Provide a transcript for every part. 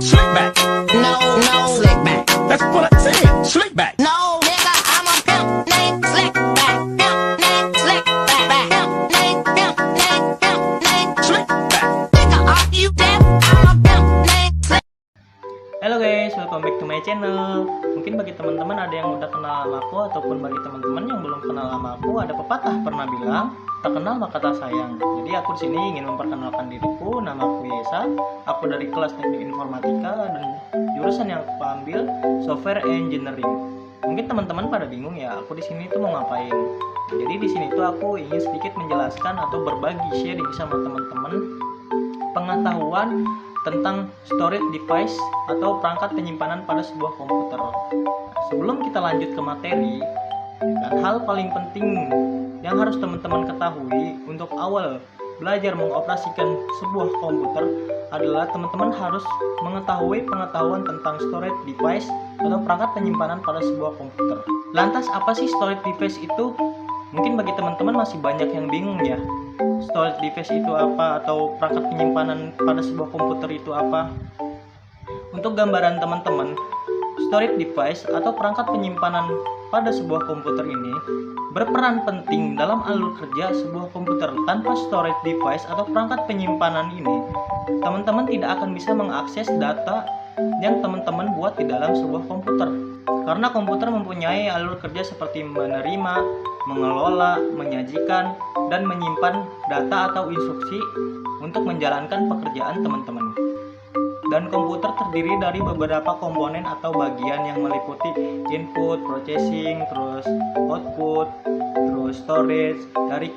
Slick back. No, no, slick back. That's what I said. Slick back. No, nigga, I'm a pimp named Slick back. Pimp named Slick back. Pimp named Slick back. Nigga, are you deaf? I'm a pimp named Slick. Halo guys, welcome back to my channel. Mungkin bagi teman-teman ada yang udah kenal sama aku, ataupun bagi teman-teman yang belum kenal sama aku, ada pepatah pernah bilang, tak kenal maka tak sayang. Jadi aku di sini ingin memperkenalkan diriku. Nama aku Yesa. Aku dari kelas Teknik Informatika dan jurusan yang aku ambil Software Engineering. Mungkin teman-teman pada bingung ya, aku di sini tuh mau ngapain. Jadi di sini tuh aku ingin sedikit menjelaskan atau berbagi sharing sama teman-teman pengetahuan tentang storage device atau perangkat penyimpanan pada sebuah komputer. Sebelum kita lanjut ke materi, dan hal paling penting yang harus teman-teman ketahui untuk awal belajar mengoperasikan sebuah komputer adalah teman-teman harus mengetahui pengetahuan tentang storage device atau perangkat penyimpanan pada sebuah komputer. Lantas apa sih storage device itu? Mungkin bagi teman-teman masih banyak yang bingung ya. Storage device itu apa, atau perangkat penyimpanan pada sebuah komputer itu apa? Untuk gambaran teman-teman, storage device atau perangkat penyimpanan pada sebuah komputer ini berperan penting dalam alur kerja sebuah komputer. Tanpa storage device atau perangkat penyimpanan ini, teman-teman tidak akan bisa mengakses data yang teman-teman buat di dalam sebuah komputer. Karena komputer mempunyai alur kerja seperti menerima, mengelola, menyajikan, dan menyimpan data atau instruksi untuk menjalankan pekerjaan teman-teman. Dan komputer terdiri dari beberapa komponen atau bagian yang meliputi input, processing, terus output, terus storage. Dari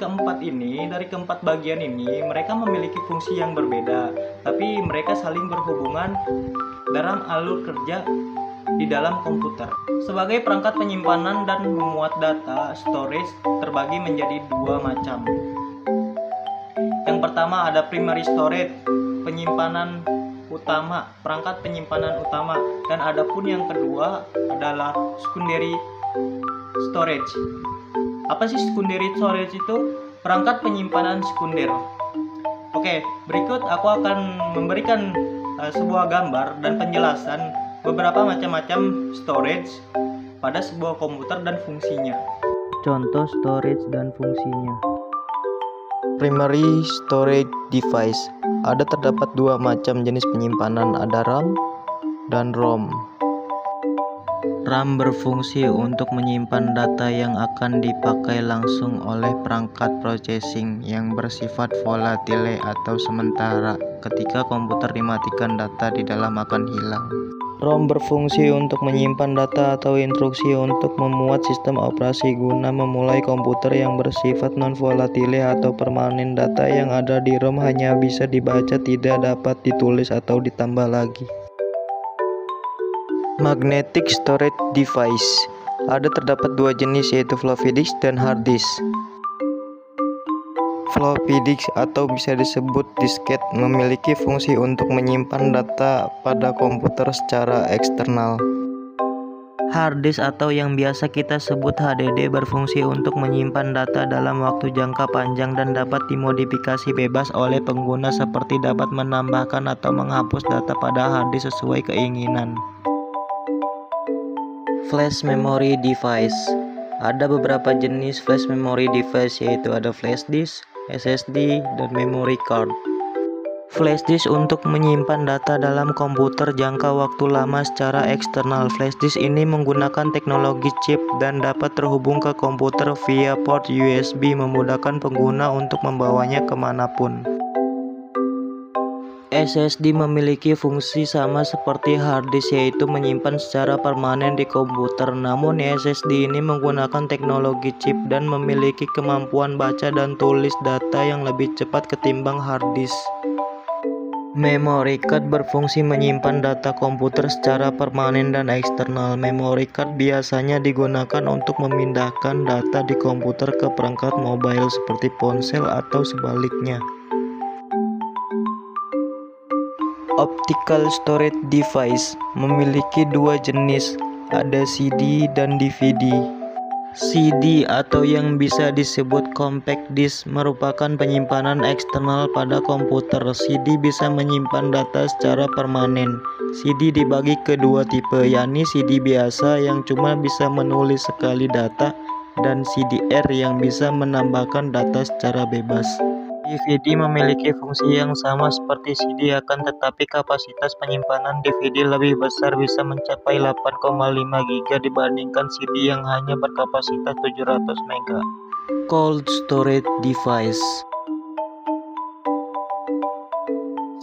keempat bagian ini, mereka memiliki fungsi yang berbeda, tapi mereka saling berhubungan dalam alur kerja di dalam komputer. Sebagai perangkat penyimpanan dan memuat data, storage terbagi menjadi dua macam. Yang pertama ada primary storage, penyimpanan utama, perangkat penyimpanan utama, dan adapun yang kedua adalah secondary storage. Apa sih secondary storage itu? Perangkat penyimpanan sekunder. Oke, berikut aku akan memberikan sebuah gambar dan penjelasan beberapa macam-macam storage pada sebuah komputer dan fungsinya. Contoh storage dan fungsinya. Primary storage device. Ada terdapat dua macam jenis penyimpanan, ada RAM dan ROM. RAM berfungsi untuk menyimpan data yang akan dipakai langsung oleh perangkat processing yang bersifat volatile atau sementara. Ketika komputer dimatikan, data di dalam akan hilang. ROM berfungsi untuk menyimpan data atau instruksi untuk memuat sistem operasi guna memulai komputer yang bersifat non-volatile atau permanen. Data yang ada di ROM hanya bisa dibaca, tidak dapat ditulis atau ditambah lagi. Magnetic storage device. Ada terdapat dua jenis, yaitu floppy disk dan hard disk. Floppy disk atau bisa disebut disket memiliki fungsi untuk menyimpan data pada komputer secara eksternal. Hard disk atau yang biasa kita sebut HDD berfungsi untuk menyimpan data dalam waktu jangka panjang dan dapat dimodifikasi bebas oleh pengguna, seperti dapat menambahkan atau menghapus data pada hard disk sesuai keinginan. Flash memory device. Ada beberapa jenis flash memory device, yaitu ada flash disk, SSD, dan memory card. Flash disk untuk menyimpan data dalam komputer jangka waktu lama secara eksternal. Flash disk ini menggunakan teknologi chip dan dapat terhubung ke komputer via port USB, memudahkan pengguna untuk membawanya kemanapun. SSD memiliki fungsi sama seperti hard disk, yaitu menyimpan secara permanen di komputer. Namun SSD ini menggunakan teknologi chip dan memiliki kemampuan baca dan tulis data yang lebih cepat ketimbang hard disk. Memory card berfungsi menyimpan data komputer secara permanen dan eksternal. Memory card biasanya digunakan untuk memindahkan data di komputer ke perangkat mobile seperti ponsel atau sebaliknya. Optical storage device memiliki dua jenis, ada CD dan DVD. CD atau yang bisa disebut compact disk merupakan penyimpanan eksternal pada komputer. CD bisa menyimpan data secara permanen. CD dibagi ke dua tipe, yakni CD biasa yang cuma bisa menulis sekali data dan CD-R yang bisa menambahkan data secara bebas. DVD memiliki fungsi yang sama seperti CD, akan tetapi kapasitas penyimpanan DVD lebih besar, bisa mencapai 8,5 GB dibandingkan CD yang hanya berkapasitas 700 MB. Cold storage device.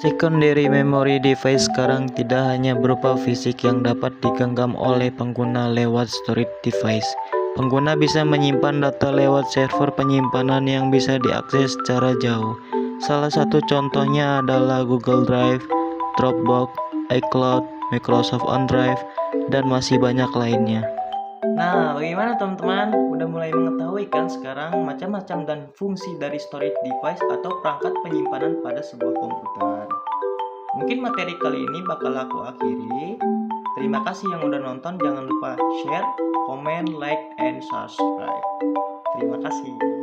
Secondary memory device sekarang tidak hanya berupa fisik yang dapat digenggam oleh pengguna lewat storage device. Pengguna bisa menyimpan data lewat server penyimpanan yang bisa diakses secara jauh. Salah satu contohnya adalah Google Drive, Dropbox, iCloud, Microsoft OneDrive, dan masih banyak lainnya. Nah, bagaimana teman-teman? Udah mulai mengetahui kan sekarang macam-macam dan fungsi dari storage device atau perangkat penyimpanan pada sebuah komputer. Mungkin materi kali ini bakal aku akhiri. Terima kasih yang udah nonton. Jangan lupa share, comment, like, and subscribe. Terima kasih.